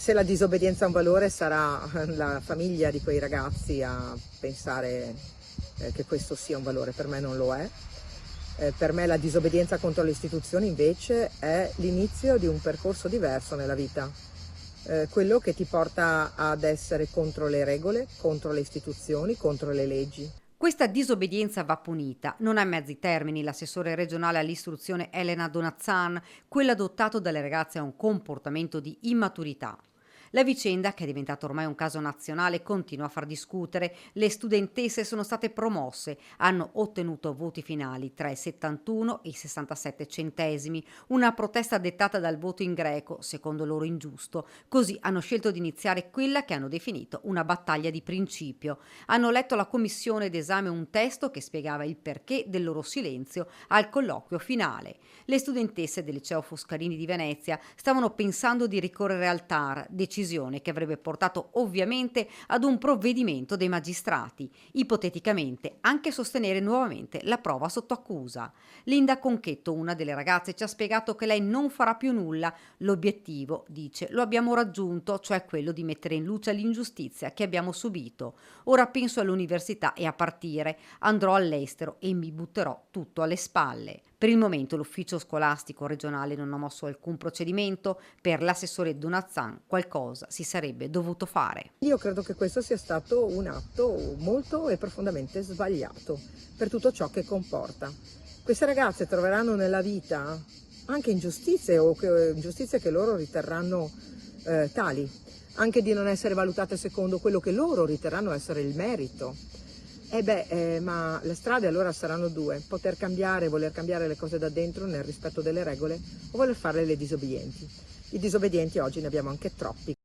se la disobbedienza ha un valore sarà la famiglia di quei ragazzi a pensare che questo sia un valore, per me non lo è. Per me la disobbedienza contro le istituzioni invece è l'inizio di un percorso diverso nella vita, quello che ti porta ad essere contro le regole, contro le istituzioni, contro le leggi. Questa disobbedienza va punita. Non ha mezzi termini. L'assessore regionale all'istruzione Elena Donazzan, quello adottato dalle ragazze è un comportamento di immaturità. La vicenda, che è diventata ormai un caso nazionale, continua a far discutere. Le studentesse sono state promosse, hanno ottenuto voti finali tra i 71 e i 67 centesimi, una protesta dettata dal voto in greco, secondo loro ingiusto. Così hanno scelto di iniziare quella che hanno definito una battaglia di principio. Hanno letto alla commissione d'esame un testo che spiegava il perché del loro silenzio al colloquio finale. Le studentesse del liceo Foscarini di Venezia stavano pensando di ricorrere al TAR, decisione che avrebbe portato ovviamente ad un provvedimento dei magistrati, ipoteticamente anche sostenere nuovamente la prova sotto accusa. Linda Conchetto, una delle ragazze, ci ha spiegato che lei non farà più nulla. L'obiettivo, dice, lo abbiamo raggiunto, cioè quello di mettere in luce l'ingiustizia che abbiamo subito. Ora penso all'università e a partire. Andrò all'estero e mi butterò tutto alle spalle. Per il momento l'ufficio scolastico regionale non ha mosso alcun procedimento. Per l'assessore Donazzan qualcosa si sarebbe dovuto fare. Io credo che questo sia stato un atto molto e profondamente sbagliato per tutto ciò che comporta. Queste ragazze troveranno nella vita anche ingiustizie o ingiustizie che loro riterranno tali, anche di non essere valutate secondo quello che loro riterranno essere il merito. Ma le strade allora saranno due: poter cambiare, voler cambiare le cose da dentro nel rispetto delle regole, o voler fare le disobbedienti. I disobbedienti oggi ne abbiamo anche troppi.